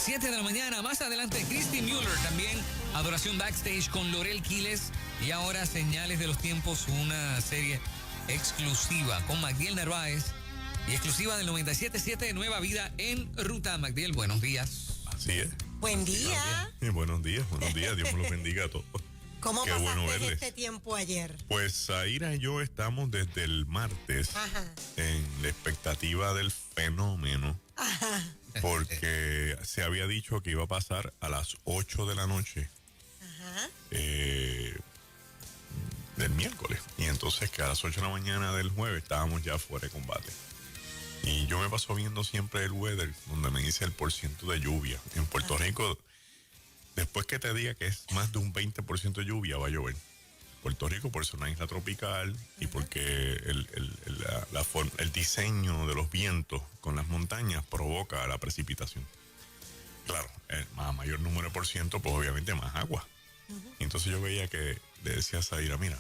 las 7 de la mañana. Más adelante, Christy Mueller. También Adoración Backstage con Lorel Quiles. Y ahora Señales de los Tiempos, una serie exclusiva con Magdiel Narváez. Y exclusiva del 97.7 Nueva Vida en Ruta. Magdiel, buenos días. Así es. Buen día. Buenos días. Dios me los bendiga a todos. ¿Cómo Qué pasaste bueno verles. este tiempo ayer? Pues Zaira y yo estamos desde el martes en la expectativa del fenómeno. Ajá. Porque se había dicho que iba a pasar a las 8 de la noche del miércoles. Y entonces que a las 8 de la mañana del jueves estábamos ya fuera de combate. Y yo me paso viendo siempre el weather, donde me dice el % de lluvia. En Puerto Rico, después que te diga que es más de un 20% de lluvia, va a llover. Puerto Rico, por ser una isla tropical y porque el diseño de los vientos con las montañas provoca la precipitación. Claro, a mayor número de %, pues obviamente más agua. Y entonces yo veía que le decía a Zaira, mira,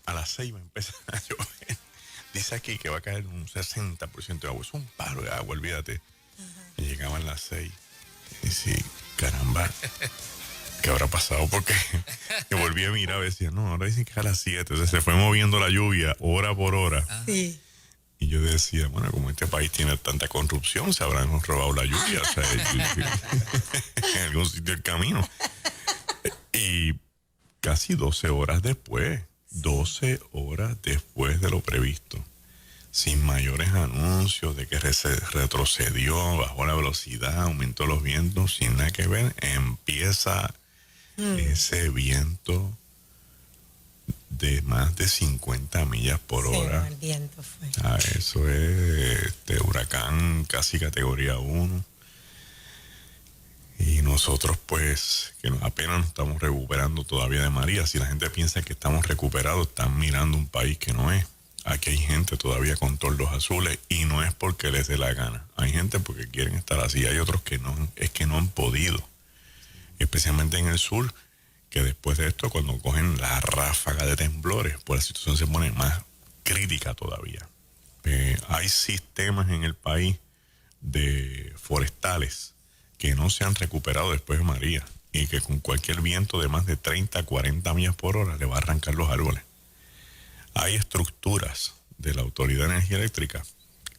a las 6 va a empezar a llover. Dice aquí que va a caer un 60% de agua. Es un paro de agua, olvídate. Y llegaban las 6. Y sí, caramba, ¿qué habrá pasado? Porque yo volví a mirar y decía, no, ahora dicen que es a las 7. Entonces se fue moviendo la lluvia hora por hora. Sí. Y yo decía, bueno, como este país tiene tanta corrupción, se habrán robado la lluvia. O sea, en algún sitio del camino. Y casi 12 horas después de lo previsto, sin mayores anuncios de que retrocedió, bajó la velocidad, aumentó los vientos, sin nada que ver, empieza ese viento de más de 50 millas por hora. El viento fue. Eso es huracán casi categoría 1. Y nosotros pues, que apenas nos estamos recuperando todavía de María. Si la gente piensa que estamos recuperados, están mirando un país que no es. Aquí hay gente todavía con toldos azules y no es porque les dé la gana. Hay gente porque quieren estar así, hay otros que no, es que no han podido. Especialmente en el sur, que después de esto, cuando cogen la ráfaga de temblores, pues la situación se pone más crítica todavía. Hay sistemas en el país de forestales que no se han recuperado después de María y que con cualquier viento de más de 30, 40 millas por hora le va a arrancar los árboles. Hay estructuras de la Autoridad de Energía Eléctrica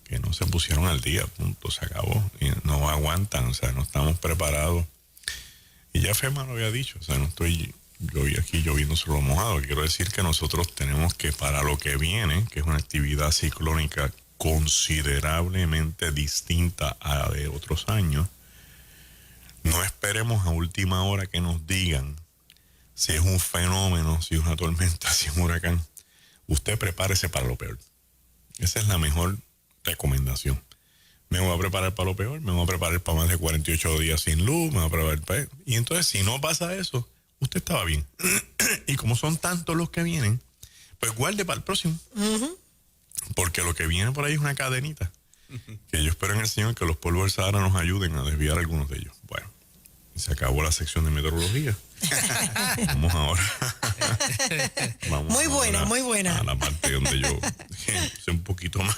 que no se pusieron al día, punto, se acabó, y no aguantan, o sea, no estamos preparados. Y ya FEMA lo había dicho, o sea, no estoy yo aquí lloviendo sobre lo mojado. Quiero decir que nosotros tenemos que, para lo que viene, que es una actividad ciclónica considerablemente distinta a la de otros años, no esperemos a última hora que nos digan si es un fenómeno, si es una tormenta, si es un huracán. Usted prepárese para lo peor. Esa es la mejor recomendación. Me voy a preparar para lo peor, me voy a preparar para más de 48 días sin luz, me voy a preparar para... Y entonces, si no pasa eso, usted estaba bien. Y como son tantos los que vienen, pues guarde para el próximo. Porque lo que viene por ahí es una cadenita. Que yo espero en el Señor que los polvos del Sahara nos ayuden a desviar algunos de ellos. Bueno, se acabó la sección de meteorología. Vamos ahora. Muy buena. A la parte donde yo sé un poquito más.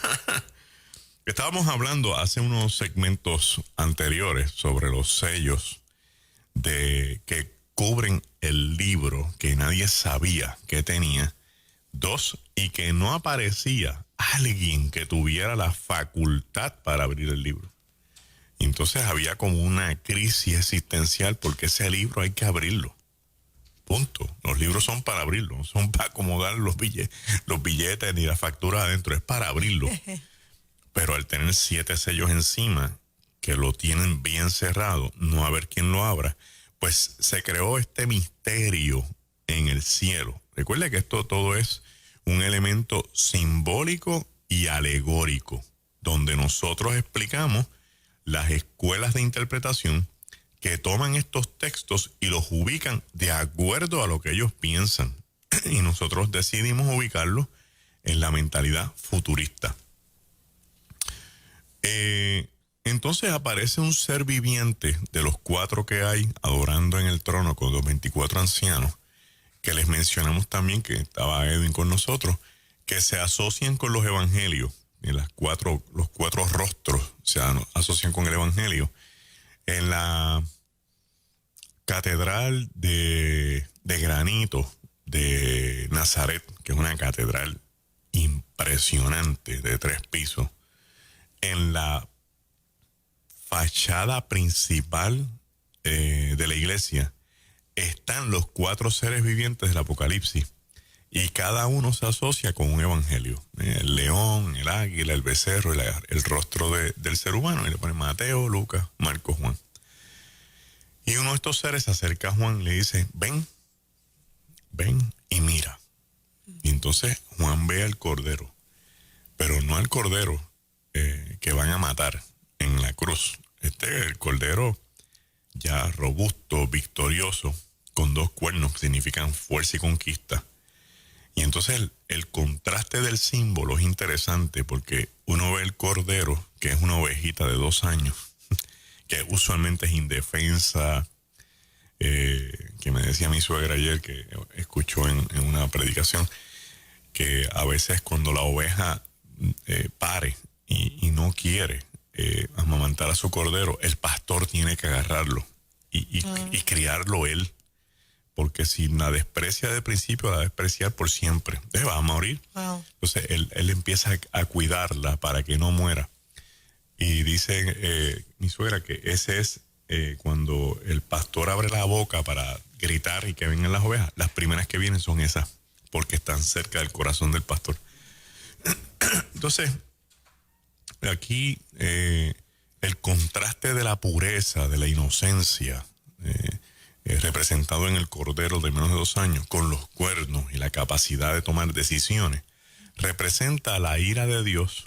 Estábamos hablando hace unos segmentos anteriores sobre los sellos que cubren el libro que nadie sabía que tenía. 2, y que no aparecía alguien que tuviera la facultad para abrir el libro. Y entonces había como una crisis existencial porque ese libro hay que abrirlo. Punto. Los libros son para abrirlo, no son para acomodar los billetes ni las facturas adentro, es para abrirlo. Pero al tener 7 sellos encima, que lo tienen bien cerrado, no haber quien lo abra, pues se creó este misterio en el cielo. Recuerde que esto todo es un elemento simbólico y alegórico, donde nosotros explicamos las escuelas de interpretación que toman estos textos y los ubican de acuerdo a lo que ellos piensan. Y nosotros decidimos ubicarlos en la mentalidad futurista. Entonces aparece un ser viviente de los 4 que hay adorando en el trono con los 24 ancianos, que les mencionamos también, que estaba Edwin con nosotros, que se asocian con los evangelios, los 4 rostros se asocian con el evangelio. En la catedral de granito de Nazaret, que es una catedral impresionante de 3 pisos, en la fachada principal de la iglesia están los 4 seres vivientes del Apocalipsis y cada uno se asocia con un evangelio. El león, el águila, el becerro, el rostro del ser humano, y le ponen Mateo, Lucas, Marcos, Juan. Y uno de estos seres se acerca a Juan y le dice, ven y mira. Y entonces Juan ve al cordero, pero no al cordero que van a matar en la cruz. El cordero ya robusto, victorioso, con 2 cuernos que significan fuerza y conquista. Y entonces el contraste del símbolo es interesante porque uno ve el cordero, que es una ovejita de 2 años, que usualmente es indefensa, que me decía mi suegra ayer, que escuchó en una predicación, que a veces cuando la oveja pare y no quiere amamantar a su cordero, el pastor tiene que agarrarlo y criarlo él, porque si la desprecia de principio, la va a despreciar por siempre. Va a morir. Wow. Entonces él empieza a cuidarla para que no muera. Y dice mi suegra que ese es cuando el pastor abre la boca para gritar y que vengan las ovejas, las primeras que vienen son esas, porque están cerca del corazón del pastor. Entonces, aquí el contraste de la pureza, de la inocencia, representado en el cordero de menos de 2 años, con los cuernos y la capacidad de tomar decisiones, representa la ira de Dios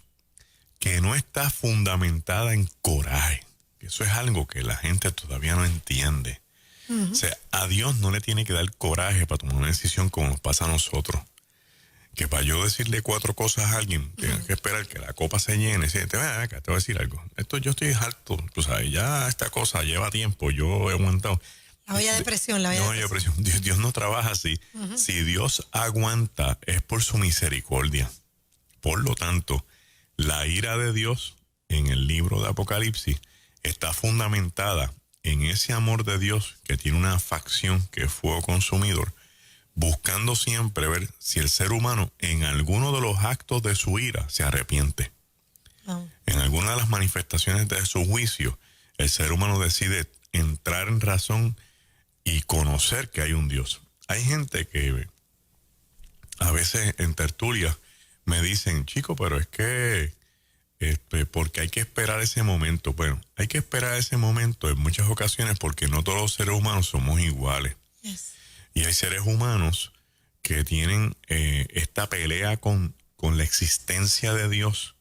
que no está fundamentada en coraje. Eso es algo que la gente todavía no entiende. O sea, a Dios no le tiene que dar coraje para tomar una decisión como nos pasa a nosotros. Que para yo decirle 4 cosas a alguien, tengo que esperar que la copa se llene. Sí, te voy a decir algo. Yo estoy harto. Tú sabes, ya esta cosa lleva tiempo. Yo he aguantado. La olla de presión, la olla de presión. Dios no trabaja así. Si Dios aguanta, es por su misericordia. Por lo tanto, la ira de Dios en el libro de Apocalipsis está fundamentada en ese amor de Dios que tiene una facción que es fuego consumidor, buscando siempre ver si el ser humano en alguno de los actos de su ira se arrepiente. En alguna de las manifestaciones de su juicio, el ser humano decide entrar en razón y conocer que hay un Dios. Hay gente que a veces en tertulia me dicen, chico, pero es que porque hay que esperar ese momento. Bueno, hay que esperar ese momento en muchas ocasiones porque no todos los seres humanos somos iguales. Yes. Y hay seres humanos que tienen esta pelea con la existencia de Dios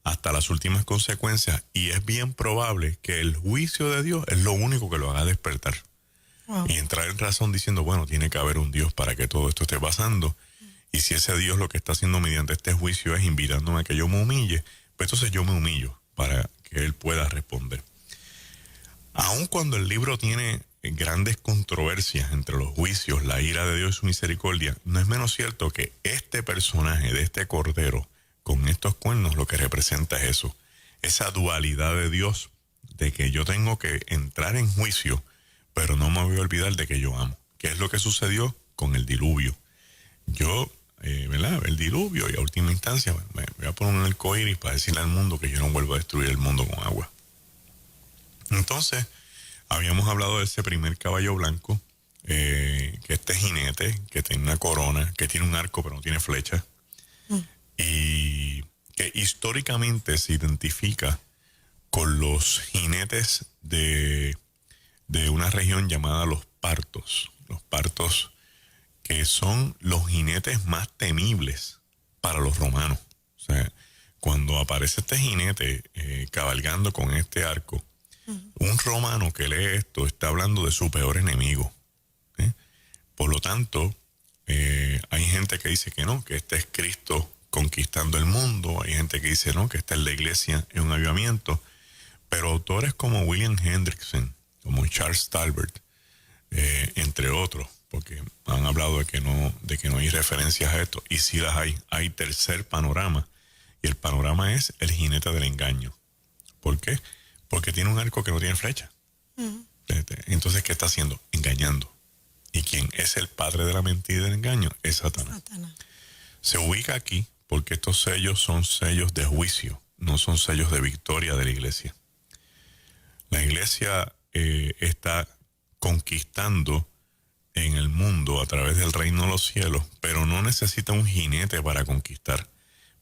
hasta las últimas consecuencias, y es bien probable que el juicio de Dios es lo único que lo haga despertar. Wow. Y entrar en razón diciendo, bueno, tiene que haber un Dios para que todo esto esté pasando. Y si ese Dios lo que está haciendo mediante este juicio es invitándome a que yo me humille, pues entonces yo me humillo para que Él pueda responder. Aun cuando el libro tiene grandes controversias entre los juicios, la ira de Dios y su misericordia, no es menos cierto que este personaje de este cordero con estos cuernos lo que representa es eso, esa dualidad de Dios, de que yo tengo que entrar en juicio, pero no me voy a olvidar de que yo amo, que es lo que sucedió con el diluvio. Yo, ¿verdad? El diluvio, y a última instancia me voy a poner un arcoíris para decirle al mundo que yo no vuelvo a destruir el mundo con agua. Entonces, habíamos hablado de ese primer caballo blanco, que este jinete, que tiene una corona, que tiene un arco pero no tiene flecha, y que históricamente se identifica con los jinetes de una región llamada los partos. Los partos que son los jinetes más temibles para los romanos. O sea, cuando aparece este jinete cabalgando con este arco, un romano que lee esto está hablando de su peor enemigo. Por lo tanto, hay gente que dice que no, que este es Cristo conquistando el mundo. Hay gente que dice no, que esta es la iglesia en un avivamiento. Pero autores como William Hendrickson, como Charles Talbert, entre otros, porque han hablado de que no hay referencias a esto, y sí las hay. Hay tercer panorama, y el panorama es el jinete del engaño. ¿Por qué? Porque tiene un arco que no tiene flecha. Entonces, ¿qué está haciendo? Engañando. Y quien es el padre de la mentira y del engaño es Satanás. Se ubica aquí porque estos sellos son sellos de juicio, no son sellos de victoria de la iglesia. La iglesia está conquistando en el mundo a través del reino de los cielos, pero no necesita un jinete para conquistar,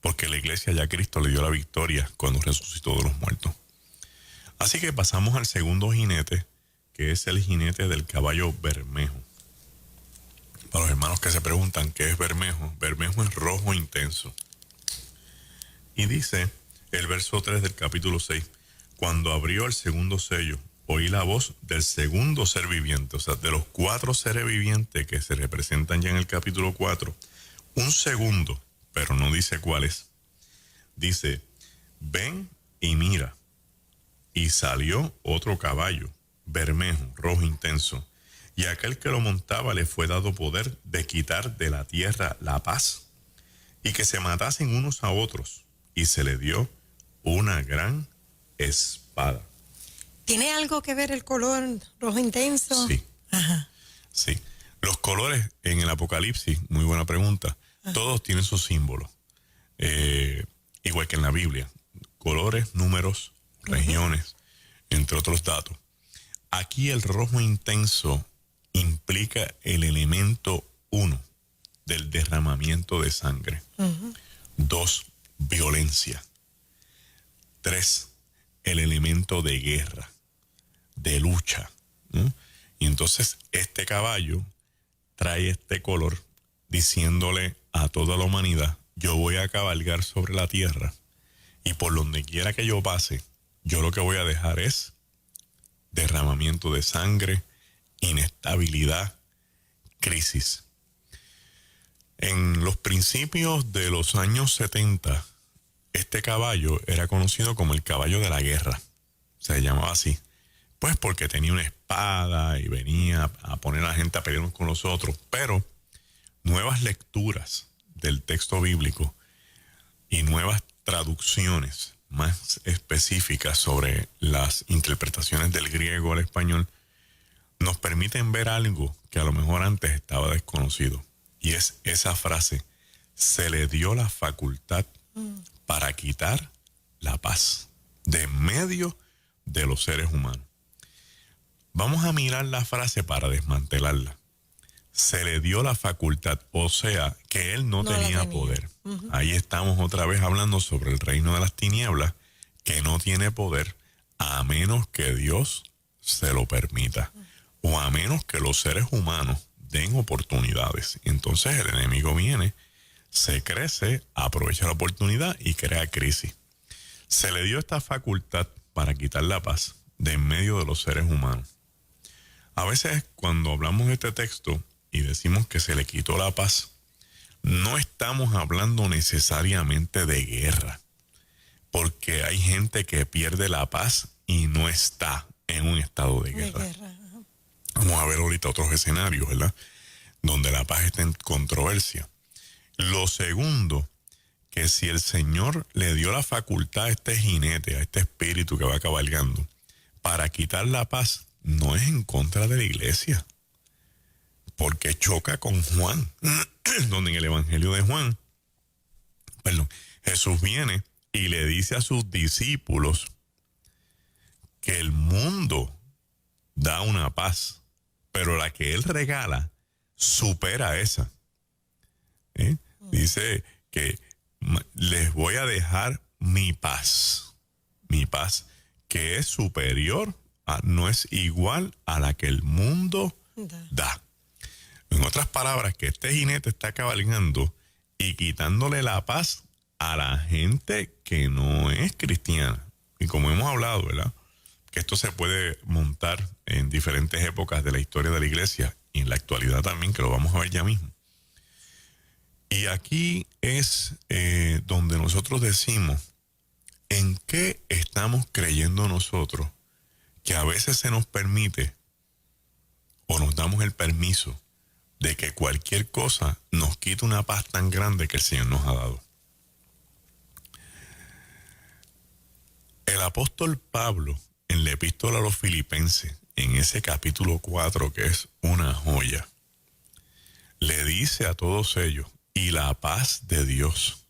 porque la iglesia ya Cristo le dio la victoria cuando resucitó de los muertos. Así que pasamos al segundo jinete, que es el jinete del caballo bermejo. Para los hermanos que se preguntan qué es bermejo, bermejo es rojo intenso. Y dice el verso 3 del capítulo 6, cuando abrió el segundo sello, oí la voz del segundo ser viviente, o sea, de los 4 seres vivientes que se representan ya en el capítulo 4, un segundo, pero no dice cuál es. Dice, ven y mira. Y salió otro caballo, bermejo, rojo intenso, y aquel que lo montaba le fue dado poder de quitar de la tierra la paz, y que se matasen unos a otros, y se le dio una gran espada. ¿Tiene algo que ver el color rojo intenso? Sí. Ajá. Sí. Los colores en el Apocalipsis, muy buena pregunta, todos tienen sus símbolos, igual que en la Biblia. Colores, números, regiones, entre otros datos. Aquí el rojo intenso implica el elemento 1 del derramamiento de sangre. 2, violencia. 3, el elemento de guerra, de lucha. Y entonces este caballo trae este color diciéndole a toda la humanidad, yo voy a cabalgar sobre la tierra y por donde quiera que yo pase, yo lo que voy a dejar es derramamiento de sangre, inestabilidad, crisis. En los principios de los años 70, este caballo era conocido como el caballo de la guerra. Se llamaba así. Pues porque tenía una espada y venía a poner a la gente a pelear con los otros. Pero nuevas lecturas del texto bíblico y nuevas traducciones más específicas sobre las interpretaciones del griego al español nos permiten ver algo que a lo mejor antes estaba desconocido. Y es esa frase, se le dio la facultad para quitar la paz de en medio de los seres humanos. Vamos a mirar la frase para desmantelarla. Se le dio la facultad, o sea, que él no tenía poder. Ahí estamos otra vez hablando sobre el reino de las tinieblas, que no tiene poder a menos que Dios se lo permita, o a menos que los seres humanos den oportunidades. Entonces el enemigo viene, se crece, aprovecha la oportunidad y crea crisis. Se le dio esta facultad para quitar la paz de en medio de los seres humanos. A veces cuando hablamos de este texto y decimos que se le quitó la paz, no estamos hablando necesariamente de guerra, porque hay gente que pierde la paz y no está en un estado de guerra. Vamos a ver ahorita otros escenarios, ¿verdad? Donde la paz está en controversia. Lo segundo, que si el Señor le dio la facultad a este jinete, a este espíritu que va cabalgando, para quitar la paz, no es en contra de la iglesia, porque choca con Juan, donde en el Evangelio de Juan, Jesús viene y le dice a sus discípulos que el mundo da una paz, pero la que él regala supera esa. Dice que les voy a dejar mi paz que es superior, no es igual a la que el mundo da. En otras palabras, que este jinete está cabalgando y quitándole la paz a la gente que no es cristiana. Y como hemos hablado, ¿verdad?, que esto se puede montar en diferentes épocas de la historia de la iglesia y en la actualidad también, que lo vamos a ver ya mismo. Y aquí es donde nosotros decimos en qué estamos creyendo nosotros, que a veces se nos permite o nos damos el permiso de que cualquier cosa nos quite una paz tan grande que el Señor nos ha dado. El apóstol Pablo, en la epístola a los Filipenses, en ese capítulo 4, que es una joya, le dice a todos ellos, y la paz de Dios,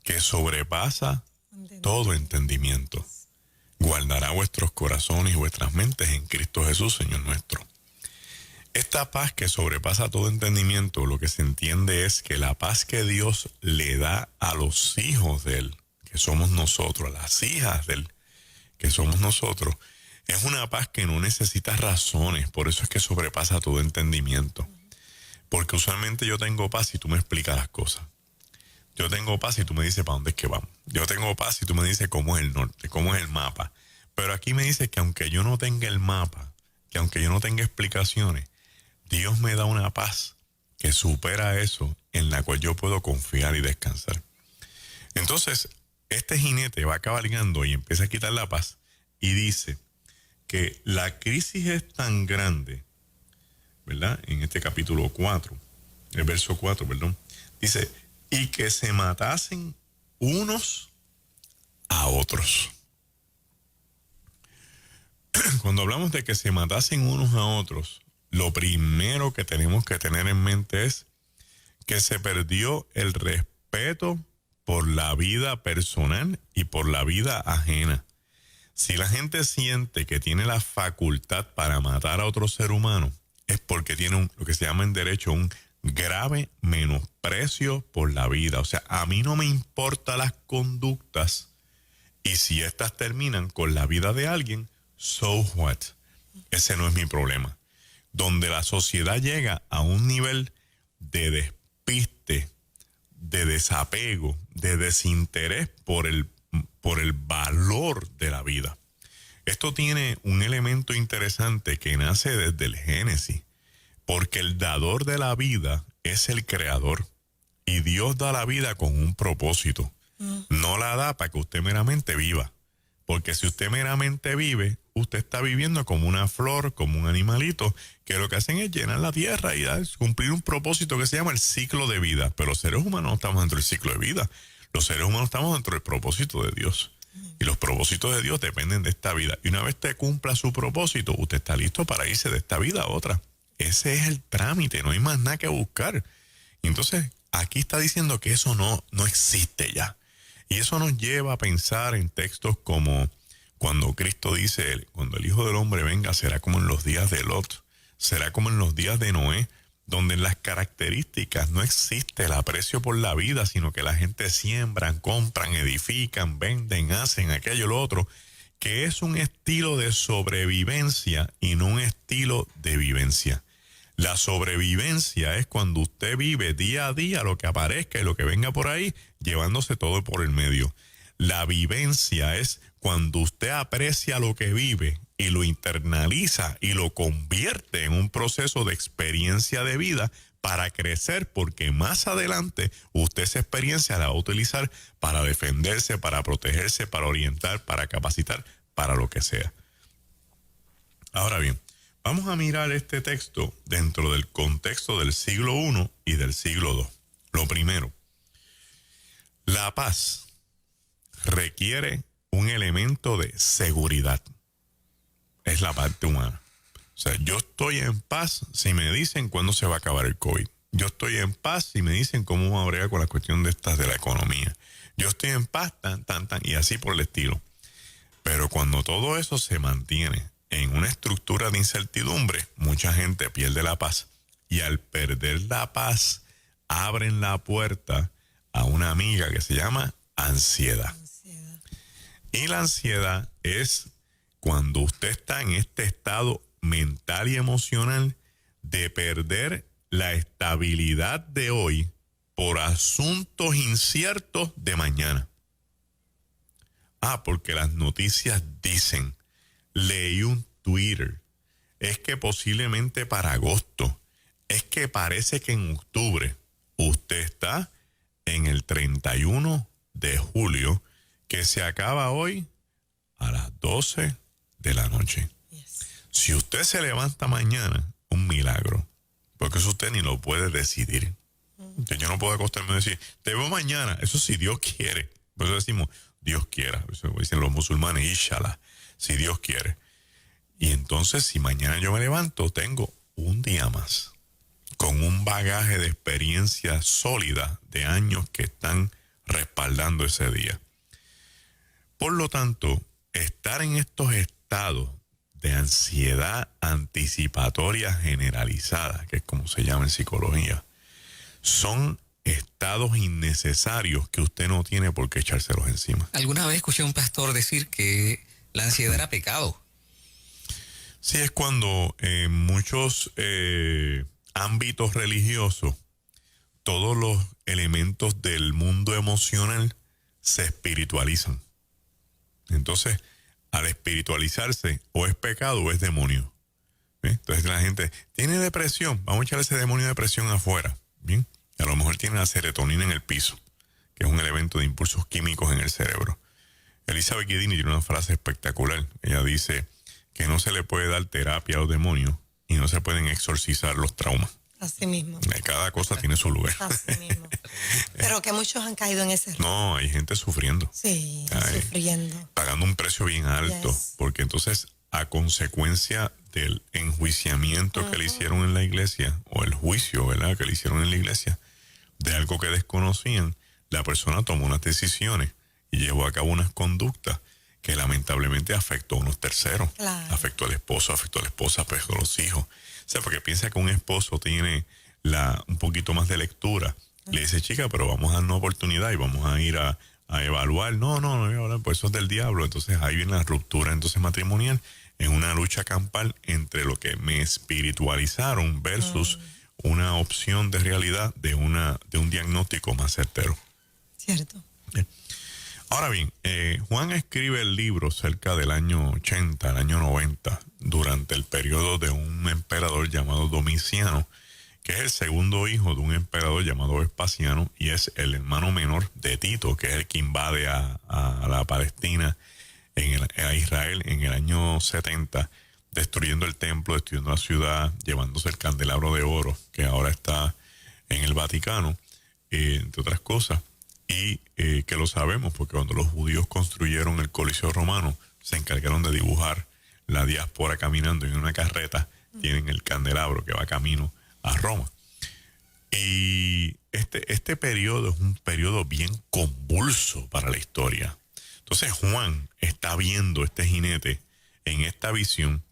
que sobrepasa todo entendimiento, guardará vuestros corazones y vuestras mentes en Cristo Jesús, Señor nuestro. Esta paz que sobrepasa todo entendimiento, lo que se entiende es que la paz que Dios le da a los hijos de Él, que somos nosotros, a las hijas de Él, que somos nosotros, es una paz que no necesita razones, por eso es que sobrepasa todo entendimiento. Porque usualmente yo tengo paz si tú me explicas las cosas. Yo tengo paz si tú me dices para dónde es que vamos. Yo tengo paz si tú me dices cómo es el norte, cómo es el mapa. Pero aquí me dice que aunque yo no tenga el mapa, que aunque yo no tenga explicaciones, Dios me da una paz que supera eso, en la cual yo puedo confiar y descansar. Entonces, este jinete va cabalgando y empieza a quitar la paz y dice que la crisis es tan grande, ¿verdad? En este capítulo 4, el verso 4, perdón, dice, y que se matasen unos a otros. Cuando hablamos de que se matasen unos a otros, lo primero que tenemos que tener en mente es que se perdió el respeto por la vida personal y por la vida ajena. Si la gente siente que tiene la facultad para matar a otro ser humano, es porque tiene lo que se llama en derecho un grave menosprecio por la vida. O sea, a mí no me importan las conductas, y si estas terminan con la vida de alguien, so what? Ese no es mi problema. Donde la sociedad llega a un nivel de despiste, de desapego, de desinterés por el valor de la vida. Esto tiene un elemento interesante que nace desde el Génesis, porque el dador de la vida es el creador, y Dios da la vida con un propósito. No la da para que usted meramente viva, porque si usted meramente vive, usted está viviendo como una flor, como un animalito, que lo que hacen es llenar la tierra y cumplir un propósito que se llama el ciclo de vida. Pero los seres humanos no estamos dentro del ciclo de vida. Los seres humanos estamos dentro del propósito de Dios. Y los propósitos de Dios dependen de esta vida. Y una vez usted cumpla su propósito, usted está listo para irse de esta vida a otra. Ese es el trámite, no hay más nada que buscar. Y entonces, aquí está diciendo que eso no existe ya. Y eso nos lleva a pensar en textos como cuando Cristo dice, cuando el Hijo del Hombre venga, será como en los días de Lot, será como en los días de Noé, donde en las características no existe el aprecio por la vida, sino que la gente siembran, compran, edifican, venden, hacen aquello, lo otro, que es un estilo de sobrevivencia y no un estilo de vivencia. La sobrevivencia es cuando usted vive día a día lo que aparezca y lo que venga por ahí, llevándose todo por el medio. La vivencia es cuando usted aprecia lo que vive y lo internaliza y lo convierte en un proceso de experiencia de vida para crecer, porque más adelante usted esa experiencia la va a utilizar para defenderse, para protegerse, para orientar, para capacitar, para lo que sea. Ahora bien, vamos a mirar este texto dentro del contexto del siglo I y del siglo II. Lo primero, la paz requiere un elemento de seguridad. Es la parte humana. O sea, yo estoy en paz si me dicen cuándo se va a acabar el COVID. Yo estoy en paz si me dicen cómo vamos a bregar con la cuestión de la economía. Yo estoy en paz, y así por el estilo. Pero cuando todo eso se mantiene en una estructura de incertidumbre, mucha gente pierde la paz. Y al perder la paz, abren la puerta a una amiga que se llama ansiedad. Y la ansiedad es cuando usted está en este estado mental y emocional de perder la estabilidad de hoy por asuntos inciertos de mañana. Porque las noticias dicen, leí un Twitter, es que posiblemente para agosto, es que parece que en octubre, usted está en el 31 de julio, que se acaba hoy a las 12 de la noche. Yes. Si usted se levanta mañana, un milagro, porque eso usted ni lo puede decidir. Yo no puedo acostarme y decir, te veo mañana, eso si Dios quiere. Por eso decimos, Dios quiera, eso dicen los musulmanes, inshallah, si Dios quiere. Y entonces, si mañana yo me levanto, tengo un día más, con un bagaje de experiencia sólida de años que están respaldando ese día. Por lo tanto, estar en estos estados de ansiedad anticipatoria generalizada, que es como se llama en psicología, son estados innecesarios que usted no tiene por qué echárselos encima. Alguna vez escuché a un pastor decir que la ansiedad era pecado. Sí, es cuando en muchos ámbitos religiosos todos los elementos del mundo emocional se espiritualizan. Entonces, al espiritualizarse, o es pecado o es demonio. ¿Bien? Entonces la gente tiene depresión, vamos a echar ese demonio de depresión afuera. Bien, a lo mejor tiene la serotonina en el piso, que es un elemento de impulsos químicos en el cerebro. Elizabeth Guedini tiene una frase espectacular. Ella dice que no se le puede dar terapia a los demonios y no se pueden exorcizar los traumas. Así mismo. Cada cosa tiene su lugar. Así mismo. Pero que muchos han caído en ese error. No, hay gente sufriendo. Sí, Ay, sufriendo. pagando un precio bien alto. Yes. Porque entonces, a consecuencia del enjuiciamiento que le hicieron en la iglesia, o el juicio, ¿verdad?, que le hicieron en la iglesia, de algo que desconocían, la persona tomó unas decisiones y llevó a cabo unas conductas que lamentablemente afectó a unos terceros. Claro. Afectó al esposo, afectó a la esposa, afectó a los hijos. O sea, porque piensa que un esposo tiene un poquito más de lectura. Le dice, chica, pero vamos a dar una oportunidad y vamos a ir a evaluar. No voy a hablar, pues eso es del diablo. Entonces ahí viene la ruptura entonces matrimonial, en una lucha campal entre lo que me espiritualizaron versus una opción de realidad de un diagnóstico más certero. Cierto. Ahora bien, Juan escribe el libro cerca del año 80, el año 90, durante el periodo de un emperador llamado Domiciano, que es el segundo hijo de un emperador llamado Vespasiano y es el hermano menor de Tito, que es el que invade a la Palestina, a Israel en el año 70, destruyendo el templo, destruyendo la ciudad, llevándose el candelabro de oro, que ahora está en el Vaticano, entre otras cosas. Y que lo sabemos porque cuando los judíos construyeron el Coliseo Romano, se encargaron de dibujar la diáspora caminando en una carreta, tienen el candelabro que va camino a Roma. Y este periodo es un periodo bien convulso para la historia. Entonces Juan está viendo este jinete en esta visión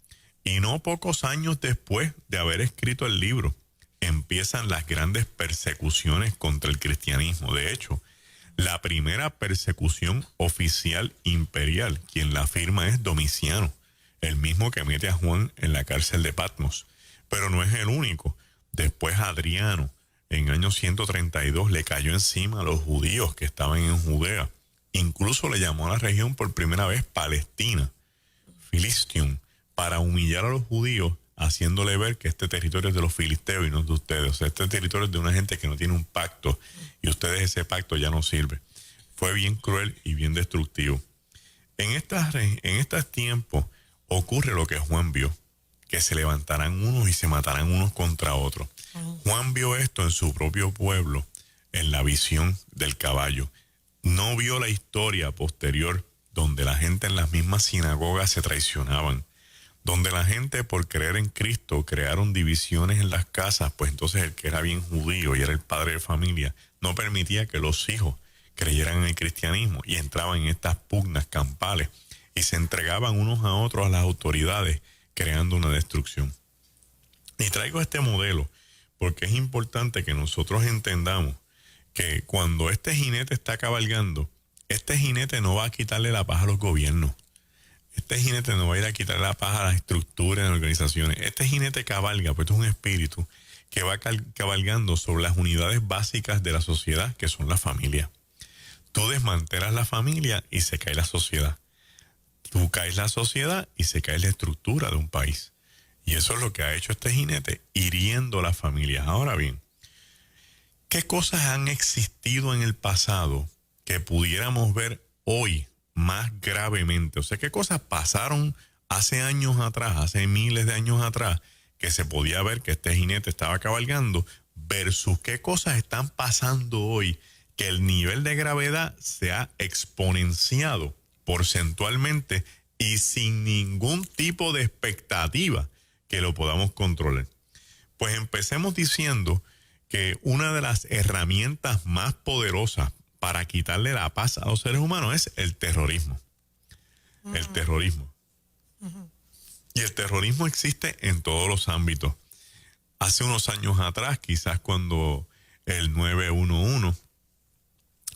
y no pocos años después de haber escrito el libro, empiezan las grandes persecuciones contra el cristianismo. De hecho, la primera persecución oficial imperial, quien la firma es Domiciano, el mismo que mete a Juan en la cárcel de Patmos. Pero no es el único. Después Adriano, en el año 132, le cayó encima a los judíos que estaban en Judea. Incluso le llamó a la región por primera vez Palestina, Filistium, para humillar a los judíos, haciéndole ver que este territorio es de los filisteos y no es de ustedes. O sea, este territorio es de una gente que no tiene un pacto y ustedes ese pacto ya no sirve. Fue bien cruel y bien destructivo. En estos tiempos ocurre lo que Juan vio, que se levantarán unos y se matarán unos contra otros. Juan vio esto en su propio pueblo, en la visión del caballo. No vio la historia posterior donde la gente en las mismas sinagogas se traicionaban, donde la gente por creer en Cristo crearon divisiones en las casas, pues entonces el que era bien judío y era el padre de familia no permitía que los hijos creyeran en el cristianismo y entraban en estas pugnas campales y se entregaban unos a otros a las autoridades creando una destrucción. Y traigo este modelo porque es importante que nosotros entendamos que cuando este jinete está cabalgando, este jinete no va a quitarle la paz a los gobiernos. Este jinete no va a ir a quitarle la paz a las estructuras de las organizaciones. Este jinete cabalga, pues esto es un espíritu que va cabalgando sobre las unidades básicas de la sociedad, que son la familia. Tú desmantelas la familia y se cae la sociedad. Tú caes la sociedad y se cae la estructura de un país. Y eso es lo que ha hecho este jinete, hiriendo a las familias. Ahora bien, ¿qué cosas han existido en el pasado que pudiéramos ver hoy más gravemente? O sea, ¿qué cosas pasaron hace años atrás, hace miles de años atrás, que se podía ver que este jinete estaba cabalgando, versus qué cosas están pasando hoy, que el nivel de gravedad se ha exponenciado porcentualmente y sin ningún tipo de expectativa que lo podamos controlar. Pues empecemos diciendo que una de las herramientas más poderosas para quitarle la paz a los seres humanos es el terrorismo. El terrorismo. Y el terrorismo existe en todos los ámbitos. Hace unos años atrás, quizás cuando el 9/11,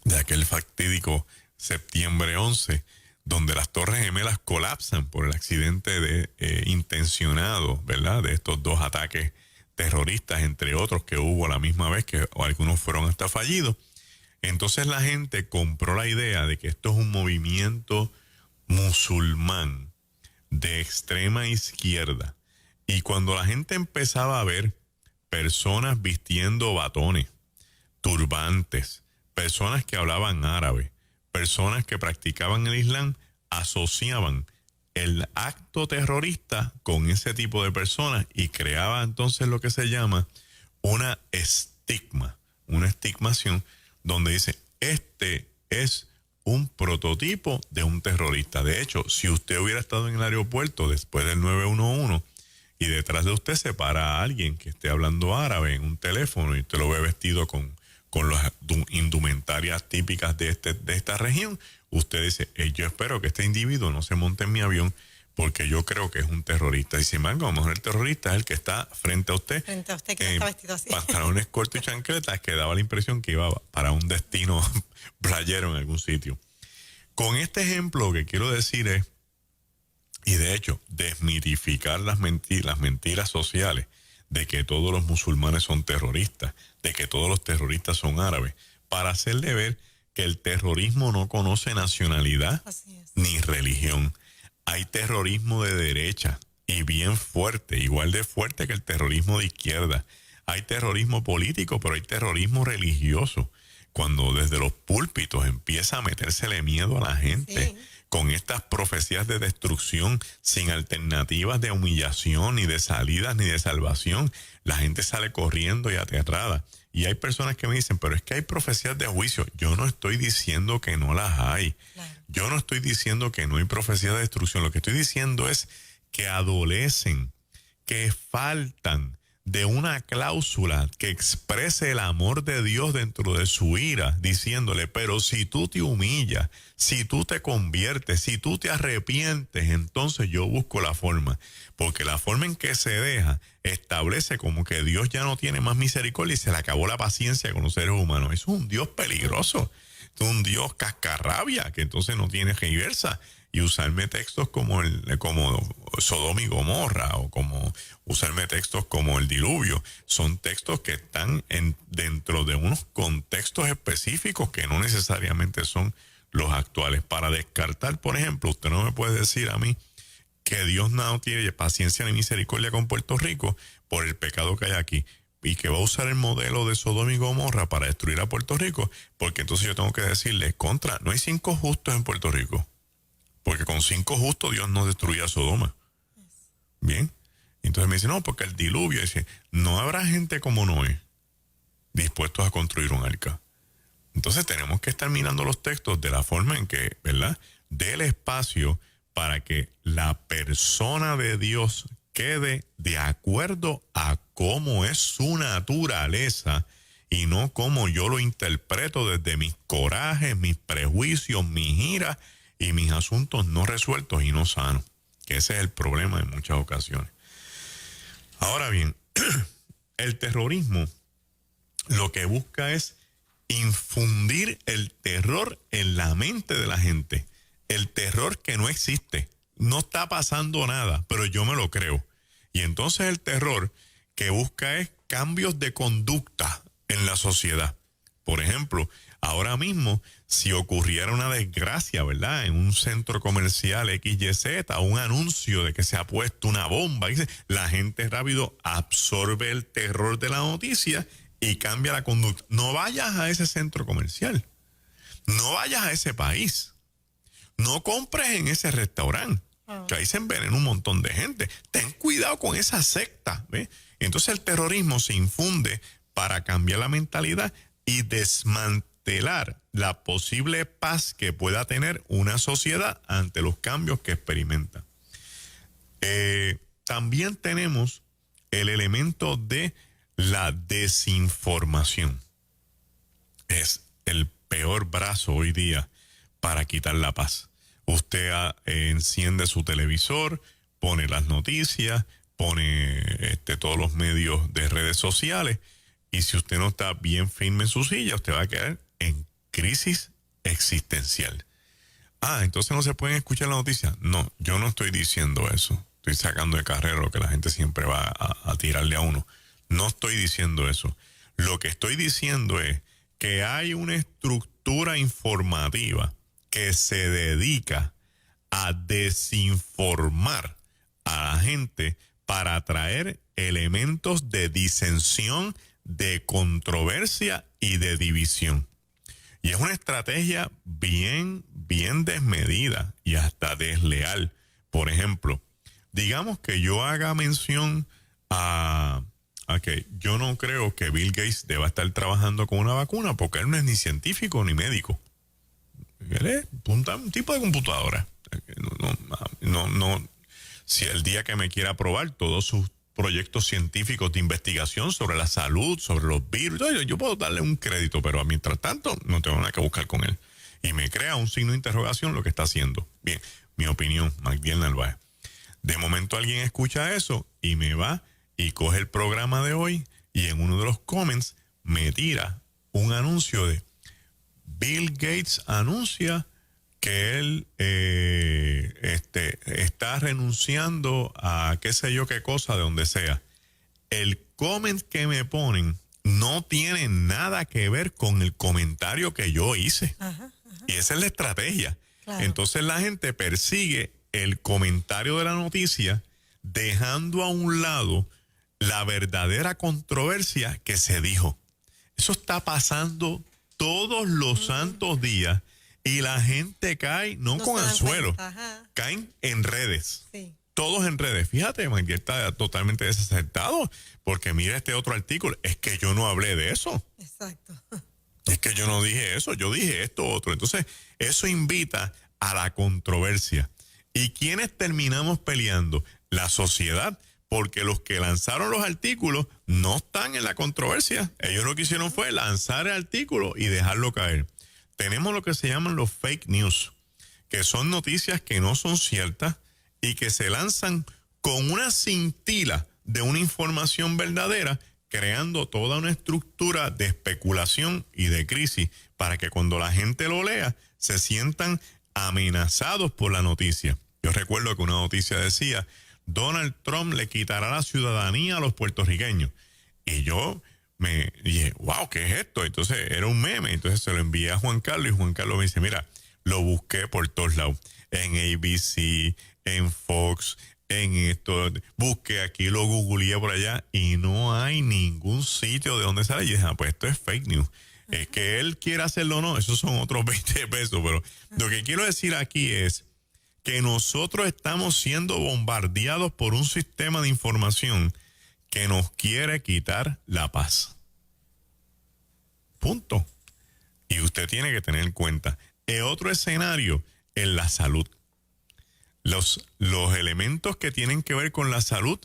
de aquel fatídico septiembre 11, donde las Torres Gemelas colapsan por el accidente intencionado, ¿verdad?, de estos dos ataques terroristas, entre otros, que hubo a la misma vez, que algunos fueron hasta fallidos. Entonces la gente compró la idea de que esto es un movimiento musulmán de extrema izquierda. Y cuando la gente empezaba a ver personas vistiendo batones, turbantes, personas que hablaban árabe, personas que practicaban el Islam, asociaban el acto terrorista con ese tipo de personas y creaba entonces lo que se llama una estigmación, donde dice, este es un prototipo de un terrorista. De hecho, si usted hubiera estado en el aeropuerto después del 9/11 y detrás de usted se para alguien que esté hablando árabe en un teléfono y usted lo ve vestido con las indumentarias típicas de esta región, usted dice, yo espero que este individuo no se monte en mi avión porque yo creo que es un terrorista. Y sin embargo, a lo mejor el terrorista es el que está frente a usted. Frente a usted que está vestido así. Pantalones cortos y chancletas, que daba la impresión que iba para un destino playero en algún sitio. Con este ejemplo, lo que quiero decir es, y de hecho, desmitificar las mentiras sociales de que todos los musulmanes son terroristas, de que todos los terroristas son árabes, para hacerle ver que el terrorismo no conoce nacionalidad ni religión. Hay terrorismo de derecha y bien fuerte, igual de fuerte que el terrorismo de izquierda. Hay terrorismo político, pero hay terrorismo religioso. Cuando desde los púlpitos empieza a metérsele miedo a la gente, con estas profecías de destrucción sin alternativas de humillación, ni de salidas, ni de salvación, la gente sale corriendo y aterrada. Y hay personas que me dicen, pero es que hay profecías de juicio. Yo no estoy diciendo que no las hay. Claro. Yo no estoy diciendo que no hay profecías de destrucción. Lo que estoy diciendo es que adolecen, que faltan de una cláusula que exprese el amor de Dios dentro de su ira, diciéndole, pero si tú te humillas, si tú te conviertes, si tú te arrepientes, entonces yo busco la forma. Porque la forma en que se deja establece como que Dios ya no tiene más misericordia y se le acabó la paciencia con los seres humanos. Eso es un Dios peligroso, es un Dios cascarrabia, que entonces no tiene reversa. Y usarme textos como Sodoma y Gomorra, o como usarme textos como el diluvio, son textos que están dentro de unos contextos específicos que no necesariamente son los actuales. Para descartar, por ejemplo, usted no me puede decir a mí que Dios no tiene paciencia ni misericordia con Puerto Rico por el pecado que hay aquí, y que va a usar el modelo de Sodoma y Gomorra para destruir a Puerto Rico, porque entonces yo tengo que decirle, no hay 5 justos en Puerto Rico. Porque con 5 justos Dios no destruía Sodoma. Bien. Entonces me dice, no, porque el diluvio, dice, no habrá gente como Noé dispuestos a construir un arca. Entonces tenemos que estar mirando los textos de la forma en que, ¿verdad?, dé el espacio para que la persona de Dios quede de acuerdo a cómo es su naturaleza y no como yo lo interpreto desde mis corajes, mis prejuicios, mis iras y mis asuntos no resueltos y no sanos, que ese es el problema en muchas ocasiones. Ahora bien, el terrorismo lo que busca es infundir el terror en la mente de la gente, el terror que no existe, no está pasando nada, pero yo me lo creo. Y entonces el terror que busca es cambios de conducta en la sociedad. Por ejemplo, ahora mismo, si ocurriera una desgracia, ¿verdad?, en un centro comercial XYZ, un anuncio de que se ha puesto una bomba, la gente rápido absorbe el terror de la noticia y cambia la conducta. No vayas a ese centro comercial, no vayas a ese país, no compres en ese restaurante, que ahí se envenena un montón de gente. Ten cuidado con esa secta, ¿ves? Entonces el terrorismo se infunde para cambiar la mentalidad y desmantelar la posible paz que pueda tener una sociedad ante los cambios que experimenta. También tenemos el elemento de la desinformación. Es el peor brazo hoy día para quitar la paz. Usted enciende su televisor, pone las noticias, pone todos los medios de redes sociales, y si usted no está bien firme en su silla, usted va a quedar en crisis existencial. Entonces no se pueden escuchar las noticias. No, yo no estoy diciendo eso. Estoy sacando de carrera lo que la gente siempre va a tirarle a uno. No estoy diciendo eso. Lo que estoy diciendo es que hay una estructura informativa que se dedica a desinformar a la gente para atraer elementos de disensión, de controversia y de división. Y es una estrategia bien desmedida y hasta desleal. Por ejemplo, digamos que yo haga mención a que yo no creo que Bill Gates deba estar trabajando con una vacuna porque él no es ni científico ni médico. Él es un tipo de computadora. Si el día que me quiera probar todos sus proyectos científicos de investigación sobre la salud, sobre los virus, yo puedo darle un crédito, pero mientras tanto no tengo nada que buscar con él. Y me crea un signo de interrogación lo que está haciendo. Bien, mi opinión, Magdiel Narváez. De momento alguien escucha eso y me va y coge el programa de hoy y en uno de los comments me tira un anuncio de Bill Gates anuncia que él está renunciando a qué sé yo qué cosa de donde sea. El comment que me ponen no tiene nada que ver con el comentario que yo hice. Y esa es la estrategia. Claro. Entonces la gente persigue el comentario de la noticia dejando a un lado la verdadera controversia que se dijo. Eso está pasando todos los santos días y la gente cae no con anzuelos, caen en redes. Sí. Todos en redes. Fíjate, Magdiel está totalmente desacertado porque mira este otro artículo. Es que yo no hablé de eso. Exacto. Es que yo no dije eso, yo dije esto otro. Entonces, eso invita a la controversia. ¿Y quiénes terminamos peleando? La sociedad, porque los que lanzaron los artículos no están en la controversia. Ellos lo que hicieron fue lanzar el artículo y dejarlo caer. Tenemos lo que se llaman los fake news, que son noticias que no son ciertas y que se lanzan con una cintila de una información verdadera, creando toda una estructura de especulación y de crisis para que cuando la gente lo lea se sientan amenazados por la noticia. Yo recuerdo que una noticia decía, Donald Trump le quitará la ciudadanía a los puertorriqueños. Y yo me dije, wow, ¿qué es esto? Entonces era un meme, entonces se lo envié a Juan Carlos y Juan Carlos me dice, mira, lo busqué por todos lados, en ABC, en Fox, en esto, busqué aquí, lo googleé por allá y no hay ningún sitio de donde sale. Y dije, pues esto es fake news. Es que él quiera hacerlo o no, esos son otros 20 pesos, pero lo que quiero decir aquí es que nosotros estamos siendo bombardeados por un sistema de información que nos quiere quitar la paz. Punto. Y usted tiene que tener en cuenta. Otro escenario en la salud. Los elementos que tienen que ver con la salud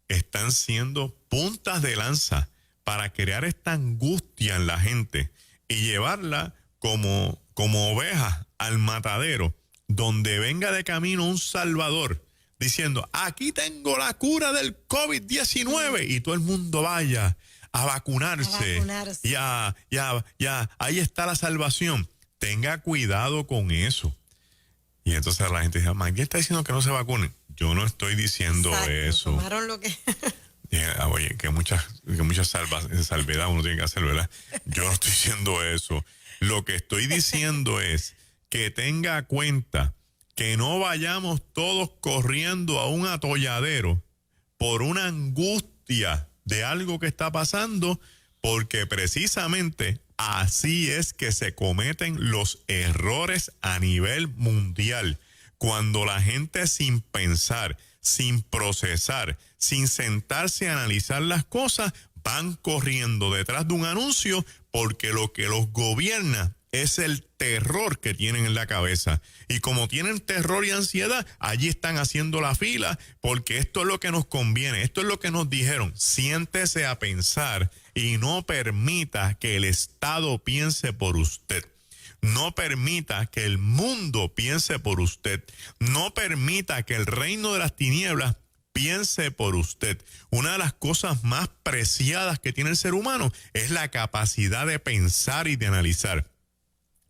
están siendo puntas de lanza para crear esta angustia en la gente y llevarla como ovejas al matadero, donde venga de camino un salvador diciendo, aquí tengo la cura del COVID-19 y todo el mundo vaya a vacunarse. Ya, ahí está la salvación. Tenga cuidado con eso. Y entonces la gente dice, Magdiel está diciendo que no se vacunen. Yo no estoy diciendo eso. Tomaron lo que... Oye, que muchas salvedad uno tiene que hacer, ¿verdad? Yo no estoy diciendo eso. Lo que estoy diciendo es que tenga cuenta que no vayamos todos corriendo a un atolladero por una angustia de algo que está pasando, porque precisamente así es que se cometen los errores a nivel mundial. Cuando la gente sin pensar, sin procesar, sin sentarse a analizar las cosas, van corriendo detrás de un anuncio porque lo que los gobierna es el terror que tienen en la cabeza. Y como tienen terror y ansiedad, allí están haciendo la fila porque esto es lo que nos conviene, esto es lo que nos dijeron. Siéntese a pensar y no permita que el Estado piense por usted. No permita que el mundo piense por usted. No permita que el reino de las tinieblas piense por usted. Una de las cosas más preciadas que tiene el ser humano es la capacidad de pensar y de analizar.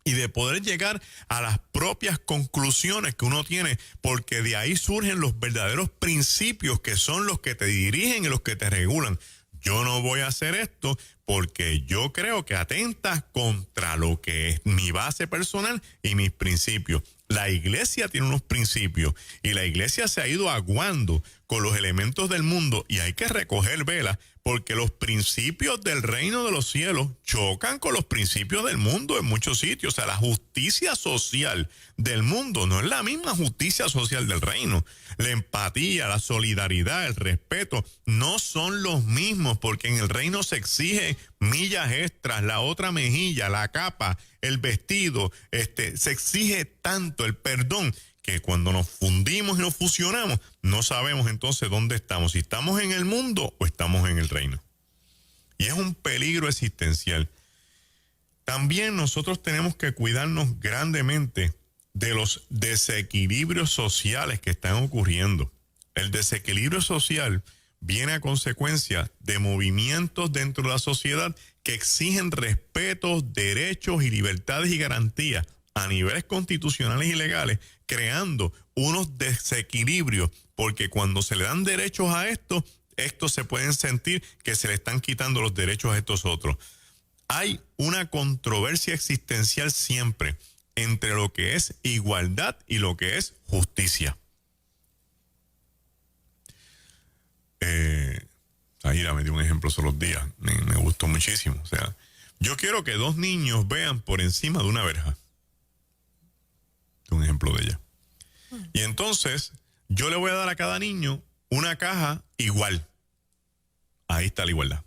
Y de poder llegar a las propias conclusiones que uno tiene, porque de ahí surgen los verdaderos principios que son los que te dirigen y los que te regulan. Yo no voy a hacer esto porque yo creo que atenta contra lo que es mi base personal y mis principios. La iglesia tiene unos principios y la iglesia se ha ido aguando con los elementos del mundo y hay que recoger velas porque los principios del reino de los cielos chocan con los principios del mundo en muchos sitios. O sea, la justicia social del mundo no es la misma justicia social del reino. La empatía, la solidaridad, el respeto no son los mismos porque en el reino se exige millas extras, la otra mejilla, la capa, el vestido, se exige tanto el perdón que cuando nos fundimos y nos fusionamos, no sabemos entonces dónde estamos, si estamos en el mundo o estamos en el reino. Y es un peligro existencial. También nosotros tenemos que cuidarnos grandemente de los desequilibrios sociales que están ocurriendo. El desequilibrio social viene a consecuencia de movimientos dentro de la sociedad que exigen respeto, derechos y libertades y garantías a niveles constitucionales y legales, creando unos desequilibrios, porque cuando se le dan derechos a estos se pueden sentir que se le están quitando los derechos a estos otros. Hay una controversia existencial siempre entre lo que es igualdad y lo que es justicia. Zahira me dio un ejemplo solo los días, me gustó muchísimo. O sea, yo quiero que 2 niños vean por encima de una verja. Un ejemplo de ella. Y entonces, yo le voy a dar a cada niño una caja igual. Ahí está la igualdad.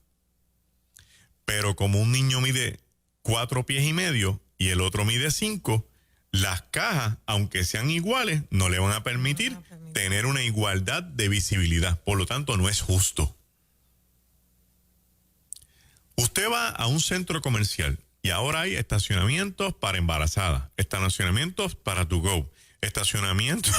Pero como un niño mide 4 pies y medio y el otro mide 5, las cajas, aunque sean iguales, no le van a permitir tener una igualdad de visibilidad. Por lo tanto, no es justo. Usted va a un centro comercial y ahora hay estacionamientos para embarazadas, estacionamientos para to go, estacionamientos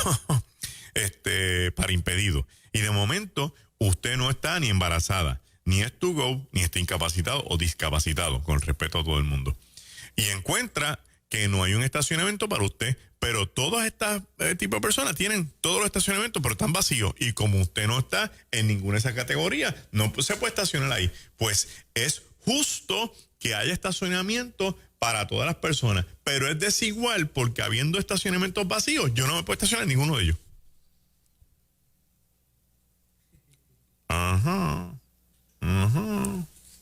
para impedidos. Y de momento usted no está ni embarazada, ni es to go, ni está incapacitado o discapacitado, con respeto a todo el mundo. Y encuentra que no hay un estacionamiento para usted, pero todas estas tipos de personas tienen todos los estacionamientos, pero están vacíos. Y como usted no está en ninguna de esas categorías, no se puede estacionar ahí. Pues es justo que haya estacionamiento para todas las personas, pero es desigual porque habiendo estacionamientos vacíos, yo no me puedo estacionar en ninguno de ellos.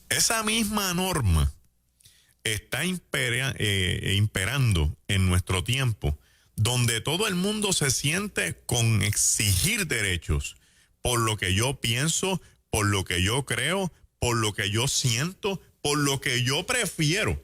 Esa misma norma está imperando en nuestro tiempo, donde todo el mundo se siente con exigir derechos por lo que yo pienso, por lo que yo creo, por lo que yo siento, por lo que yo prefiero.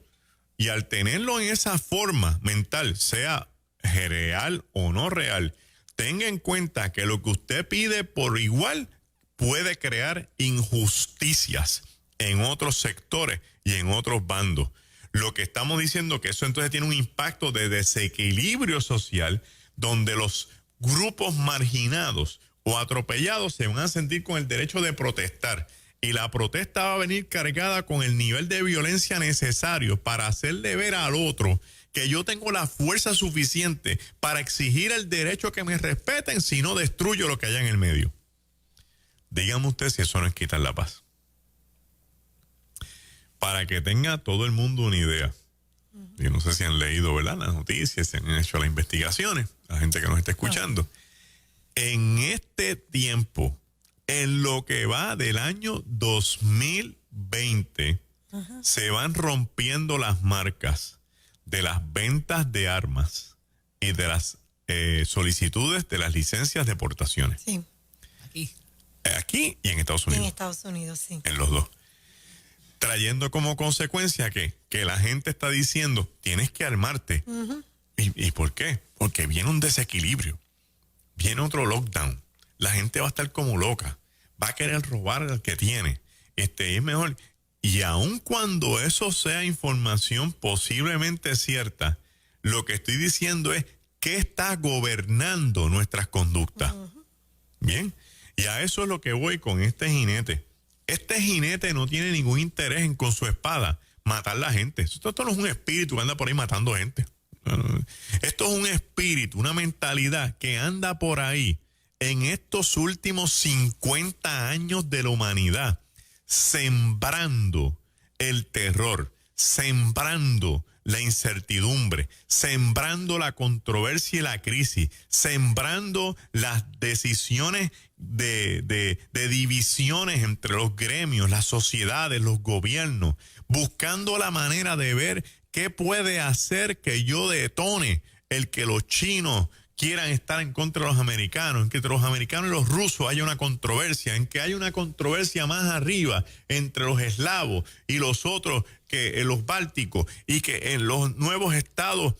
Y al tenerlo en esa forma mental, sea real o no real, tenga en cuenta que lo que usted pide por igual puede crear injusticias en otros sectores y en otros bandos. Lo que estamos diciendo que eso entonces tiene un impacto de desequilibrio social donde los grupos marginados o atropellados se van a sentir con el derecho de protestar. Y la protesta va a venir cargada con el nivel de violencia necesario para hacerle ver al otro que yo tengo la fuerza suficiente para exigir el derecho que me respeten si no destruyo lo que haya en el medio. Dígame usted si eso no es quitar la paz. Para que tenga todo el mundo una idea. Yo no sé si han leído, ¿verdad?, las noticias, si han hecho las investigaciones, la gente que nos está escuchando. En este tiempo, en lo que va del año 2020, se van rompiendo las marcas de las ventas de armas y de las solicitudes de las licencias de exportaciones. Sí. Aquí. Aquí y en Estados Unidos. En Estados Unidos, sí. En los dos. trayendo como consecuencia que la gente está diciendo, tienes que armarte. ¿Y por qué? Porque viene un desequilibrio, viene otro lockdown, la gente va a estar como loca, va a querer robar al que tiene, es mejor. Y aun cuando eso sea información posiblemente cierta, lo que estoy diciendo es qué está gobernando nuestras conductas. Bien, y a eso es lo que voy con este jinete. Este jinete no tiene ningún interés en con su espada matar a la gente. Esto no es un espíritu que anda por ahí matando gente. Esto es un espíritu, una mentalidad que anda por ahí en estos últimos 50 años de la humanidad, sembrando el terror, sembrando la incertidumbre, sembrando la controversia y la crisis, sembrando las decisiones de divisiones entre los gremios, las sociedades, los gobiernos, buscando la manera de ver qué puede hacer que yo detone el que los chinos quieran estar en contra de los americanos, en que entre los americanos y los rusos haya una controversia, en que haya una controversia más arriba entre los eslavos y los otros, que en los bálticos, y que en los nuevos estados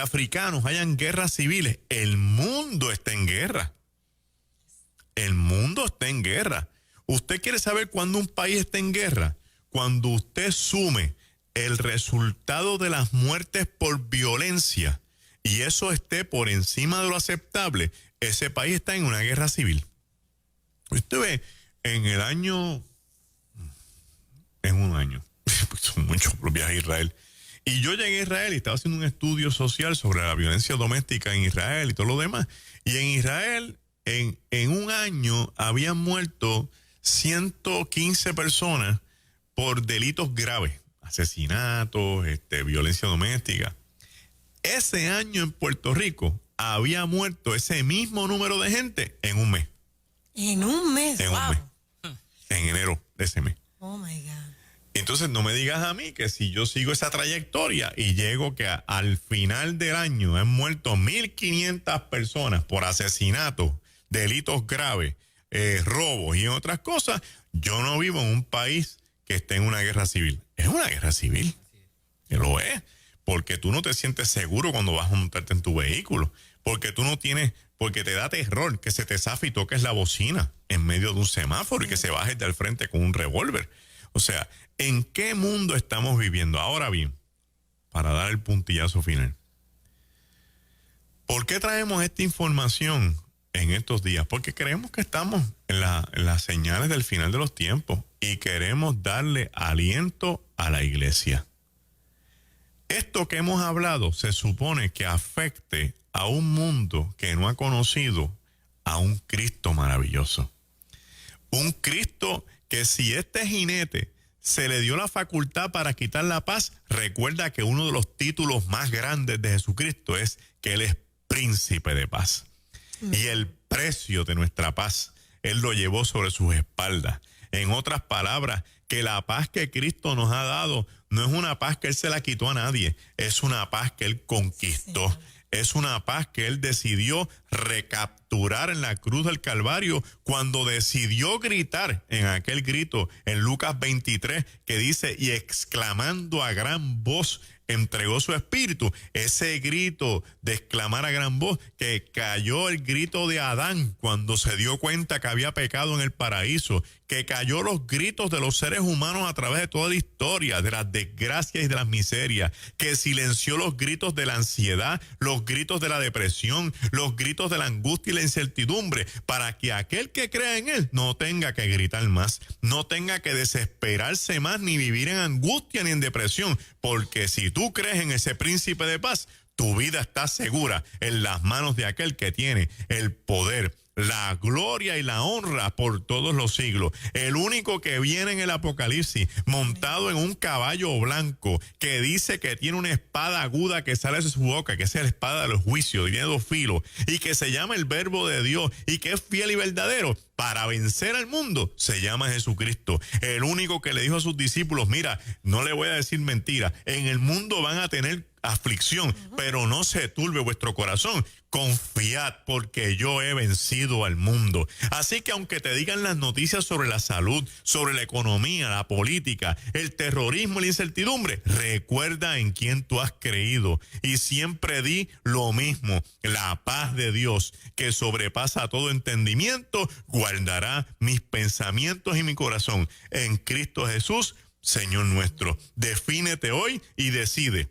africanos hayan guerras civiles. El mundo está en guerra. El mundo está en guerra. ¿Usted quiere saber cuándo un país está en guerra? Cuando usted sume el resultado de las muertes por violencia y eso esté por encima de lo aceptable, ese país está en una guerra civil. Usted ve, en un año, son muchos los viajes a Israel, y yo llegué a Israel y estaba haciendo un estudio social sobre la violencia doméstica en Israel y todo lo demás, y en Israel, en un año habían muerto 115 personas por delitos graves, asesinatos, violencia doméstica. Ese año en Puerto Rico había muerto ese mismo número de gente en un mes. En un mes. En un mes. En enero de ese mes. Oh my God. Entonces no me digas a mí que si yo sigo esa trayectoria y llego que al final del año han muerto 1,500 personas por asesinatos, delitos graves, robos y otras cosas, yo no vivo en un país que esté en una guerra civil. Es una guerra civil. Lo es. Porque tú no te sientes seguro cuando vas a montarte en tu vehículo. Porque porque te da terror que se te zafe y toques la bocina en medio de un semáforo y que se bajes del frente con un revólver. O sea, ¿en qué mundo estamos viviendo? Ahora bien, para dar el puntillazo final. ¿Por qué traemos esta información en estos días? Porque creemos que estamos en las señales del final de los tiempos y queremos darle aliento a la iglesia. Esto que hemos hablado se supone que afecte a un mundo que no ha conocido a un Cristo maravilloso. Un Cristo que si este jinete se le dio la facultad para quitar la paz, recuerda que uno de los títulos más grandes de Jesucristo es que Él es príncipe de paz. Y el precio de nuestra paz, Él lo llevó sobre sus espaldas. En otras palabras, que la paz que Cristo nos ha dado no es una paz que Él se la quitó a nadie, es una paz que Él conquistó. Sí. Es una paz que Él decidió recapturar en la cruz del Calvario cuando decidió gritar en aquel grito en Lucas 23 que dice, y exclamando a gran voz, entregó su espíritu. Ese grito de exclamar a gran voz, que cayó el grito de Adán cuando se dio cuenta que había pecado en el paraíso, que cayó los gritos de los seres humanos a través de toda la historia, de las desgracias y de las miserias, que silenció los gritos de la ansiedad, los gritos de la depresión, los gritos de la angustia y la incertidumbre, para que aquel que crea en Él no tenga que gritar más, no tenga que desesperarse más, ni vivir en angustia ni en depresión, porque si tú crees en ese príncipe de paz, tu vida está segura en las manos de aquel que tiene el poder, la gloria y la honra por todos los siglos. El único que viene en el Apocalipsis montado en un caballo blanco, que dice que tiene una espada aguda que sale de su boca, que es la espada de los juicios, tiene 2 filos, y que se llama el Verbo de Dios y que es fiel y verdadero. para vencer al mundo se llama Jesucristo. El único que le dijo a sus discípulos, mira, no le voy a decir mentira, en el mundo van a tener aflicción, pero no se turbe vuestro corazón. Confiad porque yo he vencido al mundo. Así que aunque te digan las noticias sobre la salud, sobre la economía, la política, el terrorismo y la incertidumbre, recuerda en quién tú has creído y siempre di lo mismo. La paz de Dios, que sobrepasa todo entendimiento, guardará mis pensamientos y mi corazón en Cristo Jesús, Señor nuestro. Defínete hoy y decide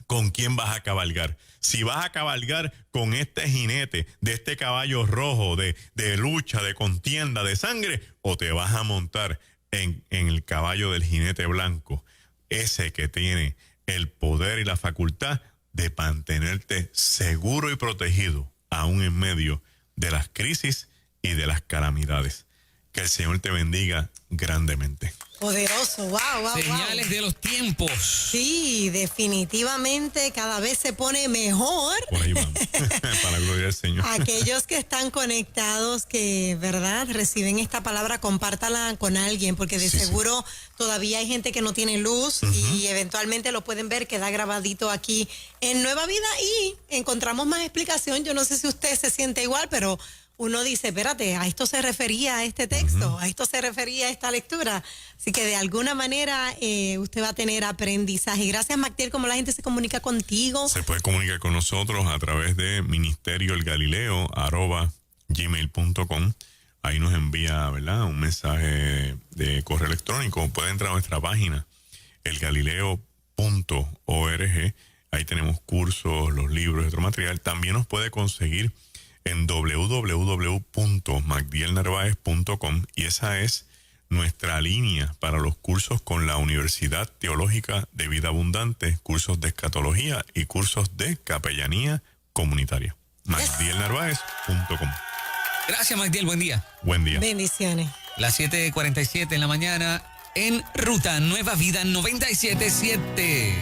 con quién vas a cabalgar. Si vas a cabalgar con este jinete, de este caballo rojo, de lucha, de contienda, de sangre, o te vas a montar en el caballo del jinete blanco, ese que tiene el poder y la facultad de mantenerte seguro y protegido, aún en medio de las crisis y de las calamidades. Que el Señor te bendiga grandemente. Poderoso, wow. Señales de los tiempos. Sí, definitivamente cada vez se pone mejor. Por ahí vamos, para la gloria del Señor. Aquellos que están conectados, que, ¿verdad?, reciben esta palabra, compártala con alguien, porque de seguro todavía hay gente que no tiene luz y eventualmente lo pueden ver, queda grabadito aquí en Nueva Vida y encontramos más explicación. Yo no sé si usted se siente igual, pero uno dice, espérate, a esto se refería a este texto, a esto se refería a esta lectura. Así que de alguna manera usted va a tener aprendizaje. Gracias, Magdiel. ¿Cómo la gente se comunica contigo? Se puede comunicar con nosotros a través de ministerioelgalileo@gmail.com. Ahí nos envía, ¿verdad?, un mensaje de correo electrónico. Puede entrar a nuestra página, elgalileo.org. Ahí tenemos cursos, los libros y otro material. También nos puede conseguir en www.magdielnarvaez.com, y esa es nuestra línea para los cursos con la Universidad Teológica de Vida Abundante, cursos de escatología y cursos de capellanía comunitaria. magdielnarvaez.com. Gracias, Magdiel. Buen día. Buen día. Bendiciones. Las 7:47 en la mañana en Ruta Nueva Vida 97.7.